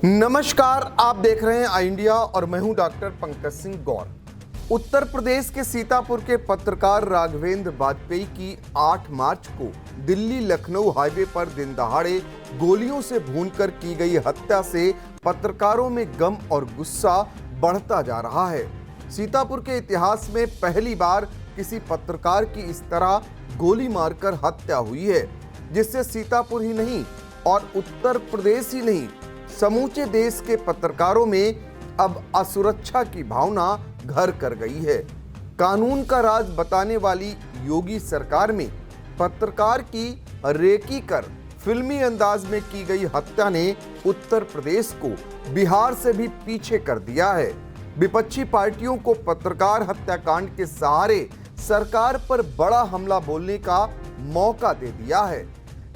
नमस्कार, आप देख रहे हैं आई इंडिया और मैं हूं डॉक्टर पंकज सिंह गौर। उत्तर प्रदेश के सीतापुर के पत्रकार राघवेंद्र वाजपेयी की 8 मार्च को दिल्ली लखनऊ हाईवे पर दिन दहाड़े गोलियों से भूनकर की गई हत्या से पत्रकारों में गम और गुस्सा बढ़ता जा रहा है। सीतापुर के इतिहास में पहली बार किसी पत्रकार की इस तरह गोली मारकर हत्या हुई है, जिससे सीतापुर ही नहीं और उत्तर प्रदेश ही नहीं समूचे देश के पत्रकारों में अब असुरक्षा की भावना घर कर गई है। कानून का राज बताने वाली योगी सरकार में पत्रकार की रेकी कर फिल्मी अंदाज में की गई हत्या ने उत्तर प्रदेश को बिहार से भी पीछे कर दिया है। विपक्षी पार्टियों को पत्रकार हत्याकांड के सहारे सरकार पर बड़ा हमला बोलने का मौका दे दिया है,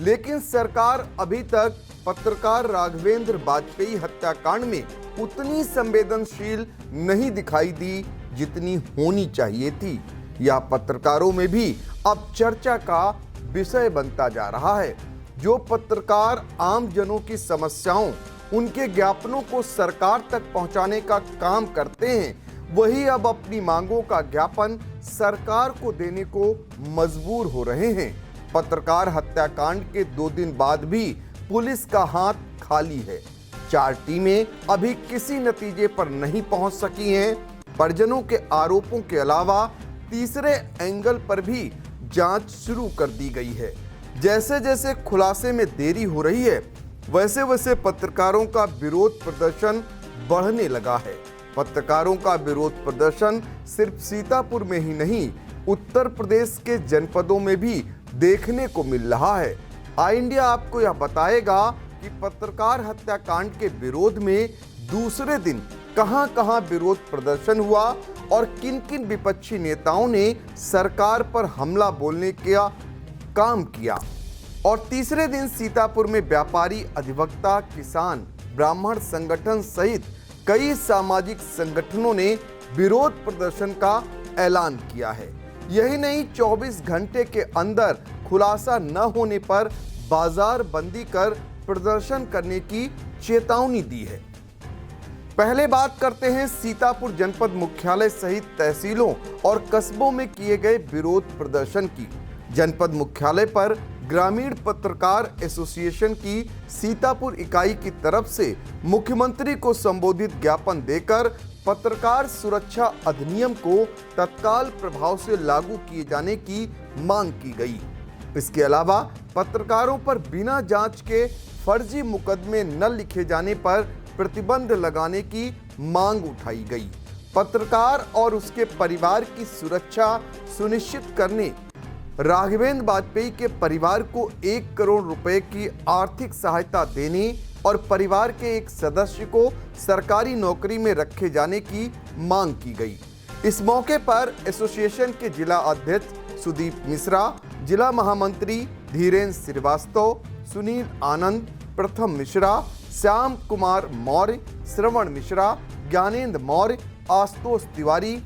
लेकिन सरकार अभी तक पत्रकार राघवेंद्र वाजपेयी हत्याकांड में उतनी संवेदनशील नहीं दिखाई दी जितनी होनी चाहिए थी। यह पत्रकारों में भी अब चर्चा का विषय बनता जा रहा है। जो पत्रकार आम जनों की समस्याओं, उनके ज्ञापनों को सरकार तक पहुंचाने का काम करते हैं, वही अब अपनी मांगों का ज्ञापन सरकार को देने को मजबूर हो रहे हैं। पत्रकार हत्याकांड के 2 दिन बाद भी पुलिस का हाथ खाली है। 4 टीमें अभी किसी नतीजे पर नहीं पहुंच सकी हैं। परिजनों के आरोपों के अलावा तीसरे एंगल पर भी जांच शुरू कर दी गई है। जैसे जैसे खुलासे में देरी हो रही है, वैसे वैसे पत्रकारों का विरोध प्रदर्शन बढ़ने लगा है। पत्रकारों का विरोध प्रदर्शन सिर्फ सीतापुर में ही नहीं, उत्तर प्रदेश के जनपदों में भी देखने को मिल रहा है। आई इंडिया आपको यह बताएगा कि पत्रकार हत्याकांड के विरोध में दूसरे दिन कहां-कहां विरोध प्रदर्शन हुआ और किन-किन विपक्षी नेताओं ने सरकार पर हमला बोलने का काम किया। और तीसरे दिन सीतापुर में व्यापारी, अधिवक्ता, किसान, ब्राह्मण संगठन सहित कई सामाजिक संगठनों ने विरोध प्रदर्शन का ऐलान किया है। यही नहीं, 24 घंटे के अंदर खुलासा न होने पर बाजार बंदी कर प्रदर्शन करने की चेतावनी दी है। पहले बात करते हैं सीतापुर जनपद मुख्यालय सहित तहसीलों और कस्बों में किए गए विरोध प्रदर्शन की। जनपद मुख्यालय पर ग्रामीण पत्रकार एसोसिएशन की सीतापुर इकाई की तरफ से मुख्यमंत्री को संबोधित ज्ञापन देकर पत्रकार सुरक्षा अधिनियम को तत्काल प्रभाव से लागू किए जाने की मांग की गई। इसके अलावा पत्रकारों पर बिना जांच के फर्जी मुकदमे न लिखे जाने पर प्रतिबंध लगाने की मांग उठाई गई। पत्रकार और उसके परिवार की सुरक्षा सुनिश्चित करने राघवेंद्र वाजपेयी के परिवार को 1 करोड़ रुपए की आर्थिक सहायता देने और परिवार के एक सदस्य को सरकारी नौकरी में रखे जाने की मांग की गई। इस मौके पर एसोसिएशन के जिला अध्यक्ष सुदीप मिश्रा, जिला महामंत्री धीरेन्द्र श्रीवास्तव, सुनील आनंद, प्रथम मिश्रा, श्याम कुमार मौर्य, श्रवण मिश्रा, ज्ञानेंद्र मौर्य, आशुतोष तिवारी,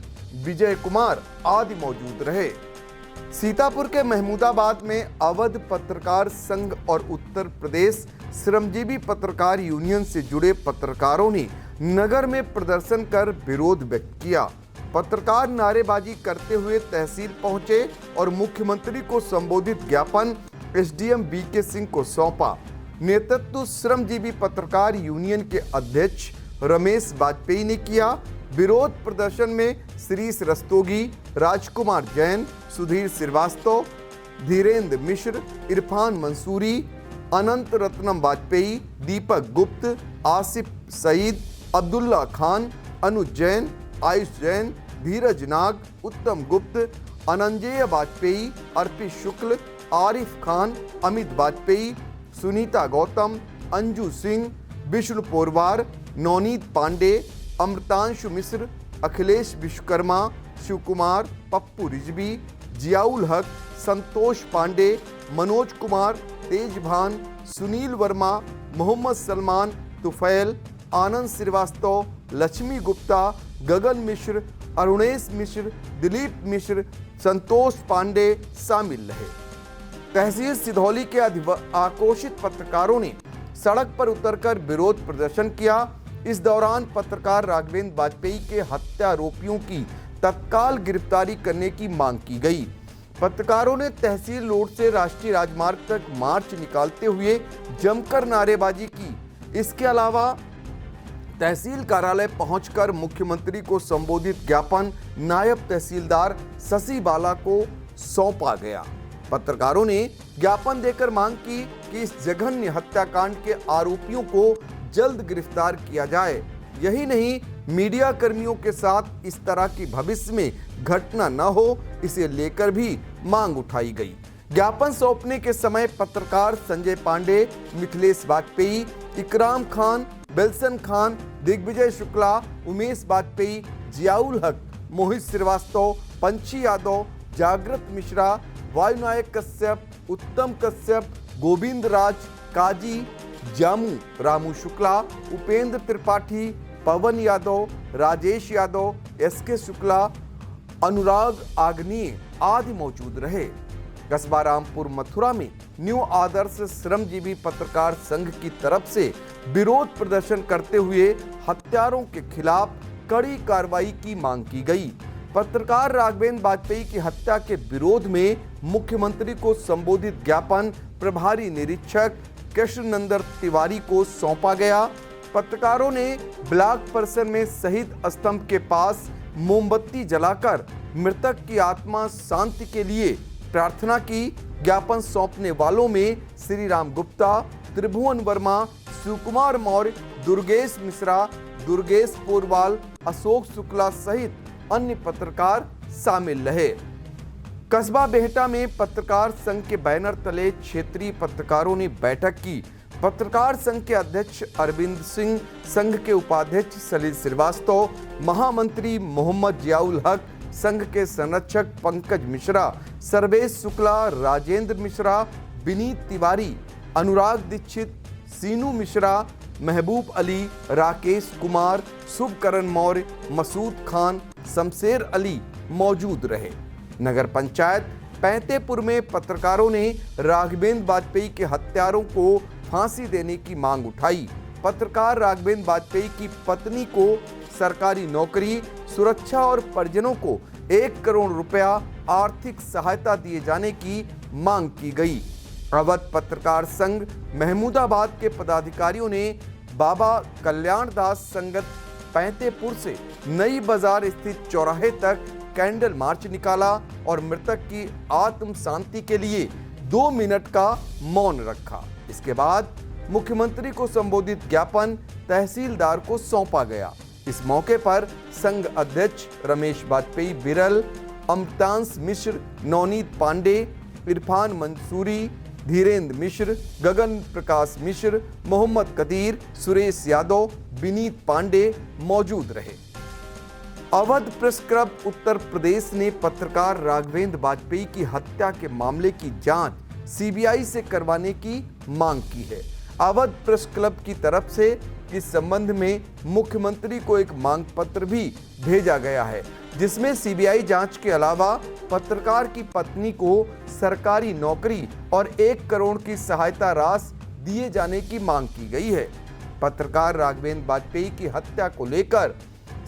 विजय कुमार आदि मौजूद रहे। सीतापुर के महमूदाबाद में अवध पत्रकार संघ और उत्तर प्रदेश श्रमजीवी पत्रकार यूनियन से जुड़े पत्रकारों ने नगर में प्रदर्शन कर विरोध व्यक्त किया। पत्रकार नारेबाजी करते हुए तहसील पहुंचे और मुख्यमंत्री को संबोधित ज्ञापन एसडीएम बीके सिंह को सौंपा। नेतृत्व श्रमजीवी पत्रकार यूनियन के अध्यक्ष रमेश वाजपेयी ने किया। विरोध प्रदर्शन में श्रीश रस्तोगी, राजकुमार जैन, सुधीर श्रीवास्तव, धीरेन्द्र मिश्र, इरफान मंसूरी, अनंत रत्नम वाजपेयी, दीपक गुप्त, आसिफ सईद, अब्दुल्ला खान, अनुज जैन, आयुष जैन, धीरज नाग, उत्तम गुप्त, अनंजय वाजपेयी, अर्पित शुक्ल, आरिफ खान, अमित वाजपेयी, सुनीता गौतम, अंजू सिंह, विष्णु पोरवार, नवनीत पांडे, अमृतांशु मिश्र, अखिलेश विश्वकर्मा, शिव कुमार, पप्पू रिजवी, जियाउल हक, संतोष पांडे, मनोज कुमार, तेजभान, सुनील वर्मा, मोहम्मद सलमान, तुफैल, आनंद श्रीवास्तव, लक्ष्मी गुप्ता, गगन मिश्र, अरुणेश मिश्र, दिलीप मिश्र, संतोष पांडे शामिल रहे। तहसील सिधौली के आक्रोशित पत्रकारों ने सड़क पर उतरकर विरोध प्रदर्शन किया। इस दौरान पत्रकार राघवेंद्र वाजपेयी के हत्यारोपियों की तत्काल गिरफ्तारी करने की मांग की गई। पत्रकारों ने तहसील रोड से राष्ट्रीय राजमार्ग तक मार्च निकालते हुए जमकर नारेबाजी की। इसके अलावा तहसील कार्यालय पहुंचकर मुख्यमंत्री को संबोधित ज्ञापन नायब तहसीलदार शशि बाला को सौंपा गया। पत्रकारों ने ज्ञापन देकर मांग की कि इस जघन्य हत्याकांड के आरोपियों को जल्द गिरफ्तार किया जाए। यही नहीं, मीडिया कर्मियों के साथ इस तरह की भविष्य में घटना न हो, इसे लेकर भी मांग उठाई गई। ज्ञापन सौंपने के समय पत्रकार संजय पांडे, मिथिलेश वाजपेयी, इकराम खान, बेलसन खान, दिग्विजय शुक्ला, उमेश वाजपेयी, जियाउल हक, मोहित श्रीवास्तव, पंछी यादव, जागृत मिश्रा, वायुनायक कश्यप, उत्तम कश्यप, गोविंद राज, काजी, जामू, रामू शुक्ला, उपेंद्र त्रिपाठी, पवन यादव, राजेश यादव, एसके शुक्ला, अनुराग आग्नेय आदि मौजूद रहे। कस्बा रामपुर मथुरा में न्यू आदर्श श्रमजीवी पत्रकार संघ की तरफ से विरोध प्रदर्शन करते हुए हत्यारों के खिलाफ कड़ी कार्रवाई की मांग की गई। पत्रकार राघवेंद्र वाजपेयी की हत्या के विरोध में मुख्यमंत्री को संबोधित ज्ञापन प्रभारी निरीक्षक कृष्णनंदन तिवारी को सौंपा गया। पत्रकारों ने ब्लॉक परिसर में शहीद स्तंभ के पास मोमबत्ती जलाकर मृतक की आत्मा शांति के लिए प्रार्थना की। ज्ञापन सौंपने वालों में श्री राम गुप्ता, त्रिभुवन वर्मा, शिवकुमार मौर्य, दुर्गेश मिश्रा, दुर्गेश पोरवाल, अशोक शुक्ला सहित अन्य पत्रकार शामिल रहे। कस्बा बेहटा में पत्रकार संघ के बैनर तले क्षेत्रीय पत्रकारों ने बैठक की। पत्रकार संघ के अध्यक्ष अरविंद सिंह, संघ के उपाध्यक्ष सलील श्रीवास्तव, महामंत्री मोहम्मद जियाउल हक, संघ के संरक्षक पंकज मिश्रा, सर्वेश शुक्ला, राजेंद्र मिश्रा, विनीत तिवारी, अनुराग दीक्षित, सीनू मिश्रा, महबूब अली, राकेश कुमार, शुभकरण मौर्य, मसूद खान, शमशेर अली मौजूद रहे। नगर पंचायत पैंतेपुर में पत्रकारों ने राघवेंद्र वाजपेयी के हत्यारों को फांसी देने की मांग उठाई। पत्रकार राघवेंद्र वाजपेयी की पत्नी को सरकारी नौकरी, सुरक्षा और परिजनों को 1 करोड़ रुपया आर्थिक सहायता दिए जाने की मांग की गई। अवध पत्रकार संघ महमूदाबाद के पदाधिकारियों ने बाबा कल्याण दास संगत पैंतेपुर से नई बाजार स्थित चौराहे तक कैंडल मार्च निकाला और मृतक की आत्म शांति के लिए 2 मिनट का मौन रखा। इसके बाद मुख्यमंत्री को संबोधित ज्ञापन तहसीलदार को सौंपा गया। इस मौके पर संघ अध्यक्ष रमेश वाजपेयी बिरल, अमृतांश मिश्र, नवनीत पांडे, इरफान मंसूरी, धीरेन्द्र मिश्र, गगन प्रकाश मिश्र, मोहम्मद कदीर, सुरेश यादव, विनीत पांडे मौजूद रहे। अवध प्रेस क्लब उत्तर प्रदेश ने पत्रकार राघवेंद्र वाजपेयी की हत्या के मामले की जांच सीबीआई से करवाने की मांग की है। अवध प्रेस क्लब की तरफ से इस संबंध में मुख्यमंत्री को एक मांग पत्र भी भेजा गया है, जिसमें सीबीआई जांच के अलावा पत्रकार की पत्नी को सरकारी नौकरी और 1 करोड़ की सहायता राशि दिए जाने की मांग की गई है। पत्रकार राघवेंद्र वाजपेयी की हत्या को लेकर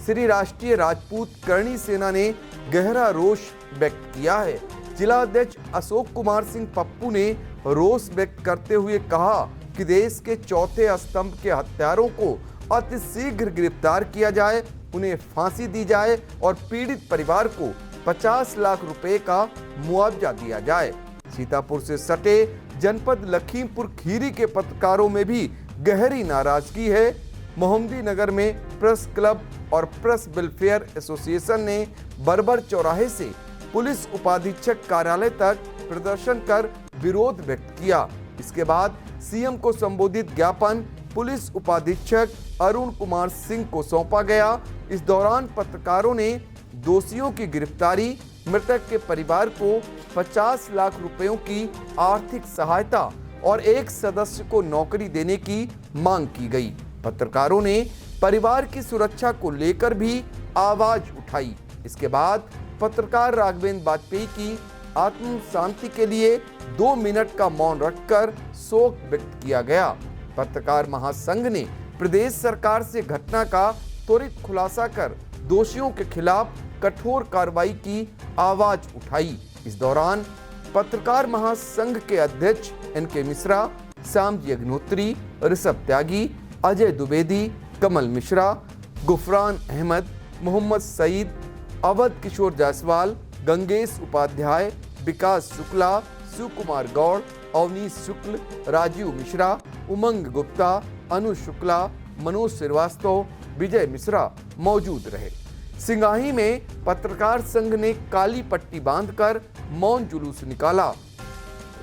श्री राष्ट्रीय राजपूत करणी सेना ने गहरा रोष व्यक्त किया है। जिला अध्यक्ष अशोक कुमार सिंह पप्पू ने रोष व्यक्त करते हुए कहा कि देश के चौथे स्तंभ के हत्यारों को अतिशीघ्र गिरफ्तार किया जाए, उन्हें फांसी दी जाए और पीड़ित परिवार को 50 लाख रुपए का मुआवजा दिया जाए। सीतापुर से सटे जनपद लखीमपुर खीरी के पत्रकारों में भी गहरी नाराजगी है। मोहम्मदी नगर में प्रेस क्लब और प्रेस वेलफेयर एसोसिएशन ने बरबर चौराहे से पुलिस उपाधीक्षक कार्यालय तक प्रदर्शन कर विरोध व्यक्त किया। इसके बाद सीएम को संबोधित ज्ञापन पुलिस उपाधीक्षक अरुण कुमार सिंह को सौंपा गया। इस दौरान पत्रकारों ने दोषियों की गिरफ्तारी, मृतक के परिवार को 50 लाख रुपयों की आर्थिक सहायता और एक सदस्य को नौकरी देने की मांग की गई। पत्रकारों ने परिवार की सुरक्षा को लेकर भी आवाज उठाई। इसके बाद पत्रकार राघवेंद्र वाजपेयी की आत्म शांति के लिए 2 मिनट का मौन रखकर शोक व्यक्त किया गया। पत्रकार महासंघ ने प्रदेश सरकार से घटना का त्वरित खुलासा कर दोषियों के खिलाफ कठोर कार्रवाई की आवाज उठाई। इस दौरान पत्रकार महासंघ के अध्यक्ष एनके मिश्रा, श्यामजी अग्निहोत्री, ऋषभ त्यागी, अजय द्विवेदी, कमल मिश्रा, गुफरान अहमद, मोहम्मद सईद, अवध किशोर जायसवाल, गंगेश उपाध्याय, विकास शुक्ला, शिव कुमार गौड़, अवनीश शुक्ल, राजीव मिश्रा, उमंग गुप्ता, अनु शुक्ला, मनोज श्रीवास्तव, विजय मिश्रा मौजूद रहे। सिंगाही में पत्रकार संघ ने काली पट्टी बांधकर मौन जुलूस निकाला।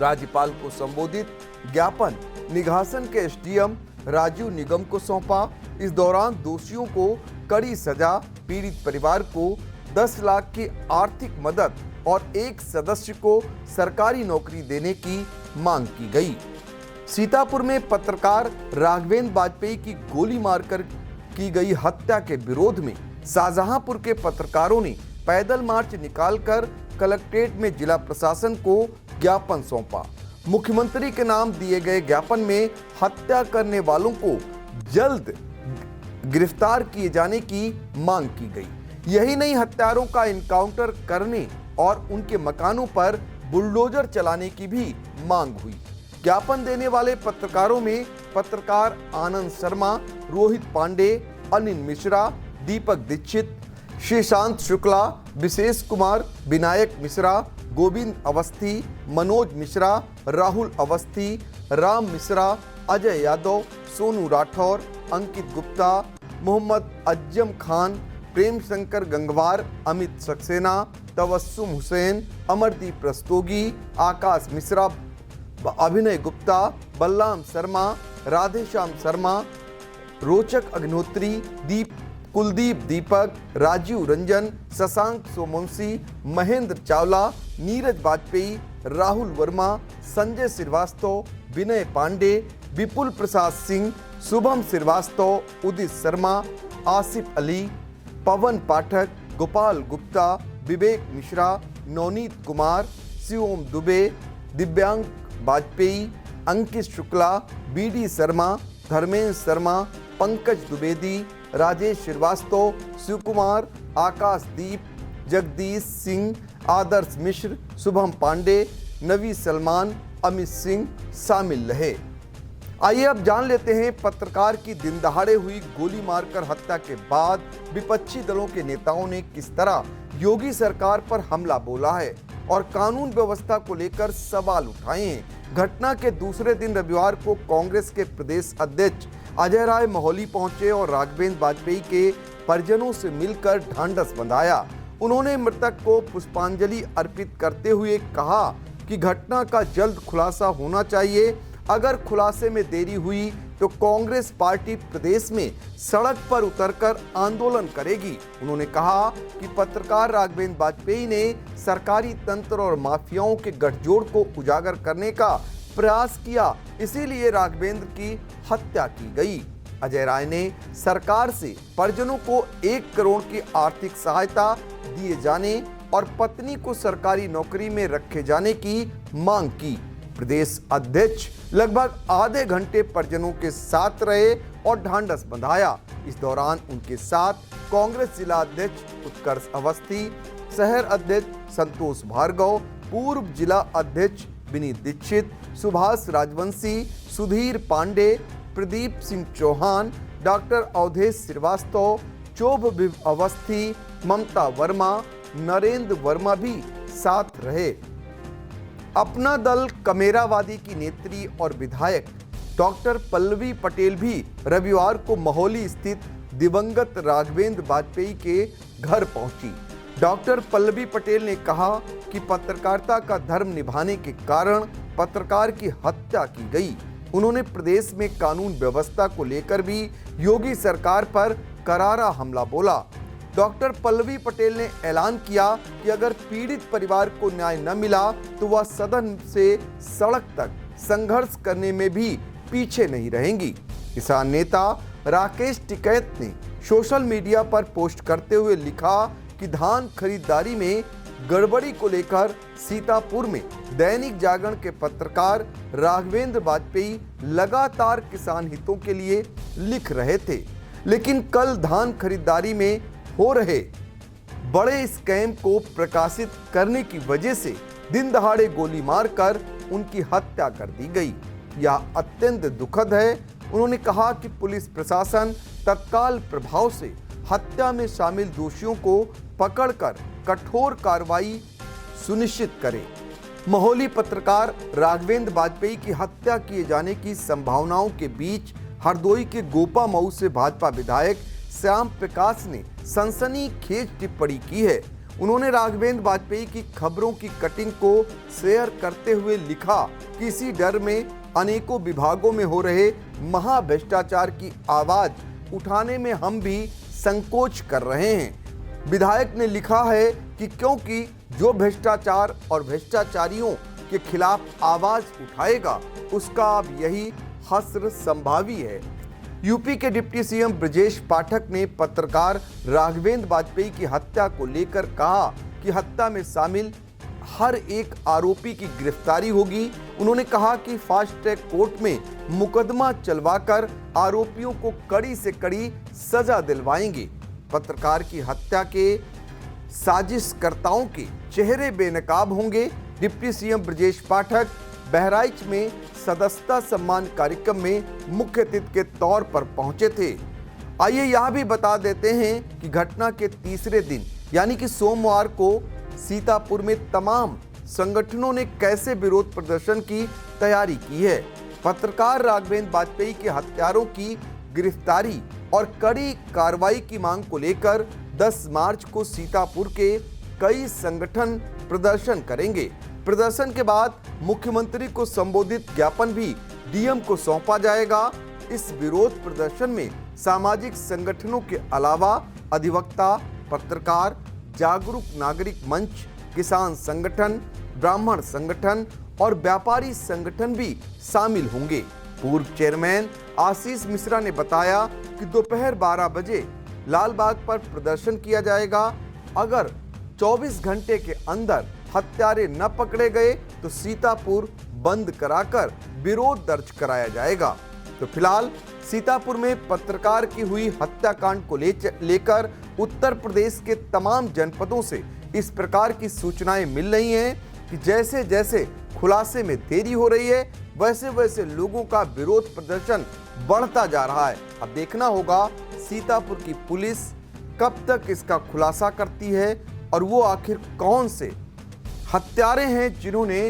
राज्यपाल को संबोधित ज्ञापन निघासन के एसडीएम राजीव निगम को सौंपा। इस दौरान दोषियों को कड़ी सजा, पीड़ित परिवार को 10 लाख की आर्थिक मदद और एक सदस्य को सरकारी नौकरी देने की मांग की गई। सीतापुर में पत्रकार राघवेंद्र वाजपेयी की गोली मारकर की गई हत्या के विरोध में शाहजहांपुर के पत्रकारों ने पैदल मार्च निकालकर कलेक्ट्रेट में जिला प्रशासन को ज्ञापन सौंपा। मुख्यमंत्री के नाम दिए गए ज्ञापन में हत्या करने वालों को जल्द गिरफ्तार किए जाने की मांग की गई। यही नहीं, हत्यारों का इनकाउंटर करने और उनके मकानों पर बुलडोजर चलाने की भी मांग हुई। ज्ञापन देने वाले पत्रकारों में पत्रकार आनंद शर्मा, रोहित पांडे, अनिल मिश्रा, दीपक दीक्षित, श्रीशांत शुक्ला, विशेष कुमार, विनायक मिश्रा, गोविंद अवस्थी, मनोज मिश्रा, राहुल अवस्थी, राम मिश्रा, अजय यादव, सोनू राठौर, अंकित गुप्ता, मोहम्मद अज्जम खान, प्रेम शंकर गंगवार, अमित सक्सेना, तबस्सुम हुसैन, अमरदीप रस्तोगी, आकाश मिश्रा, अभिनय गुप्ता, बलराम शर्मा, राधेश्याम शर्मा, रोचक अग्निहोत्री, कुलदीप दीपक, राजीव रंजन, शशांक सोमवंशी, महेंद्र चावला, नीरज वाजपेयी, राहुल वर्मा, संजय श्रीवास्तव, विनय पांडे, विपुल प्रसाद सिंह, शुभम श्रीवास्तव, उदित शर्मा, आसिफ अली, पवन पाठक, गोपाल गुप्ता, विवेक मिश्रा, नवनीत कुमार, शिवोम दुबे, दिव्यांग वाजपेयी, अंकित शुक्ला, बीडी शर्मा, धर्मेंद्र शर्मा, पंकज द्विवेदी, राजेश श्रीवास्तव, शिव कुमार, आकाशदीप, जगदीश सिंह, आदर्श मिश्र, शुभम पांडे, नवी सलमान, अमित सिंह शामिल रहे। आइए अब जान लेते हैं पत्रकार की दिन दहाड़े हुई गोली मारकर हत्या के बाद विपक्षी दलों के नेताओं ने किस तरह योगी सरकार पर हमला बोला है और कानून व्यवस्था को लेकर सवाल उठाए हैं। घटना के दूसरे दिन रविवार को कांग्रेस के प्रदेश अध्यक्ष अजय राय मोहाली पहुंचे और राघवेंद्र वाजपेयी के परिजनों से मिलकर ढांढस बंधाया। उन्होंने मृतक को पुष्पांजलि अर्पित करते हुए कहा कि घटना का जल्द खुलासा होना चाहिए। अगर खुलासे में देरी हुई तो कांग्रेस पार्टी प्रदेश में सड़क पर उतरकर आंदोलन करेगी। उन्होंने कहा कि पत्रकार राघवेंद्र वाजपेयी ने सरकारी तंत्र और माफियाओं के गठजोड़ को उजागर करने का प्रयास किया, इसीलिए राघवेंद्र की हत्या की गई। अजय राय ने सरकार से परिजनों को 1 करोड़ की आर्थिक सहायता दिए जाने और पत्नी को सरकारी नौकरी में रखे जाने की मांग की। प्रदेश अध्यक्ष लगभग आधे घंटे परिजनों के साथ रहे और ढांढस बंधाया। इस दौरान उनके साथ कांग्रेस जिला अध्यक्ष उत्कर्ष अवस्थी, शहर अध्यक्ष संतोष भार्गव, पूर्व जिला अध्यक्ष विनीत दीक्षित, सुभाष राजवंशी, सुधीर पांडे, प्रदीप सिंह चौहान, डॉक्टर अवधेश श्रीवास्तव, चोभ अवस्थी, ममता वर्मा, नरेंद्र वर्मा भी साथ रहे। अपना दल कमेरावादी की नेत्री और विधायक डॉक्टर पल्लवी पटेल भी रविवार को मोहाली स्थित दिवंगत राघवेंद्र वाजपेयी के घर पहुंची। डॉक्टर पल्लवी पटेल ने कहा कि पत्रकारिता का धर्म निभाने के कारण पत्रकार की हत्या की गई। उन्होंने प्रदेश में कानून व्यवस्था को लेकर भी योगी सरकार पर करारा हमला बोला। डॉक्टर पल्लवी पटेल ने ऐलान किया कि अगर पीड़ित परिवार को न्याय न मिला तो वह सदन से सड़क तक संघर्ष करने में भी पीछे नहीं रहेंगी। किसान नेता राकेश टिकैत ने सोशल मीडिया पर पोस्ट करते हुए लिखा कि धान खरीदारी में गड़बड़ी को लेकर सीतापुर में दैनिक जागरण के पत्रकार राघवेंद्र वाजपेयी लगातार किसान हितों के लिए लिख रहे थे, लेकिन कल धान खरीदारी में हो रहे बड़े स्कैम को प्रकाशित करने की वजह से दिन दहाड़े गोली मारकर उनकी हत्या कर दी गई। यह अत्यंत दुखद है। उन्होंने कहा कि पुलिस प्रशासन तत्काल प्रभाव से हत्या में शामिल दोषियों को पकड़कर कठोर कार्रवाई सुनिश्चित करे। महोली पत्रकार राघवेंद्र वाजपेयी की हत्या किए जाने की संभावनाओं के बीच हरदोई के गोपा मऊ से भाजपा विधायक श्याम प्रकाश ने सनसनीखेज टिप्पणी की है। उन्होंने राघवेंद्र वाजपेयी की खबरों की कटिंग को शेयर करते हुए लिखा कि इसी डर में अनेकों विभागों में हो रहे महाभ्रष्टाचार की आवाज उठाने में हम भी संकोच कर रहे हैं। विधायक ने लिखा है कि क्योंकि जो भ्रष्टाचार और भ्रष्टाचारियों के खिलाफ आवाज उठाएगा उसका अब यही हश्र संभावी है। यूपी के डिप्टी सीएम ब्रजेश पाठक ने पत्रकार राघवेंद्र वाजपेयी की हत्या को लेकर कहा कि हत्या में शामिल हर एक आरोपी की गिरफ्तारी होगी। उन्होंने कहा कि फास्ट ट्रैक कोर्ट में मुकदमा चलवाकर आरोपियों को कड़ी से कड़ी सजा दिलवाएंगे। पत्रकार की हत्या के साजिशकर्ताओं के चेहरे बेनकाब होंगे। डिप्टी सीएम ब्रजेश पाठक बहराइच में सदस्यता सम्मान कार्यक्रम में मुख्य अतिथि के तौर पर पहुंचे थे। आइए यह भी बता देते हैं कि घटना के तीसरे दिन यानी कि सोमवार को सीतापुर में तमाम संगठनों ने कैसे विरोध प्रदर्शन की तैयारी की है। पत्रकार राघवेंद्र वाजपेयी के हत्यारों की गिरफ्तारी और कड़ी कार्रवाई की मांग को लेकर 10 मार्च को सीतापुर के कई संगठन प्रदर्शन करेंगे। प्रदर्शन के बाद मुख्यमंत्री को संबोधित ज्ञापन भी डीएम को सौंपा जाएगा। इस विरोध प्रदर्शन में सामाजिक संगठनों के अलावा अधिवक्ता, पत्रकार, जागरूक नागरिक मंच, किसान संगठन, ब्राह्मण संगठन और व्यापारी संगठन भी शामिल होंगे। पूर्व चेयरमैन आशीष मिश्रा ने बताया कि दोपहर 12 बजे लालबाग पर प्रदर्शन किया जाएगा। अगर 24 घंटे के अंदर हत्यारे न पकड़े गए तो सीतापुर बंद कराकर विरोध दर्ज कराया जाएगा। तो फिलहाल सीतापुर में पत्रकार की हुई हत्याकांड को लेकर उत्तर प्रदेश के तमाम जनपदों से इस प्रकार की सूचनाएं मिल रही हैं कि जैसे जैसे खुलासे में देरी हो रही है वैसे वैसे लोगों का विरोध प्रदर्शन बढ़ता जा रहा है। अब देखना होगा सीतापुर की पुलिस कब तक इसका खुलासा करती है और वो आखिर कौन से हत्यारे हैं जिन्होंने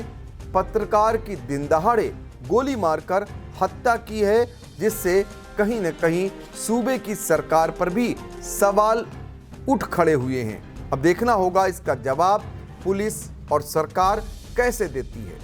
पत्रकार की दिन दहाड़े गोली मारकर हत्या की है, जिससे कहीं न कहीं सूबे की सरकार पर भी सवाल उठ खड़े हुए हैं। अब देखना होगा इसका जवाब पुलिस और सरकार कैसे देती है।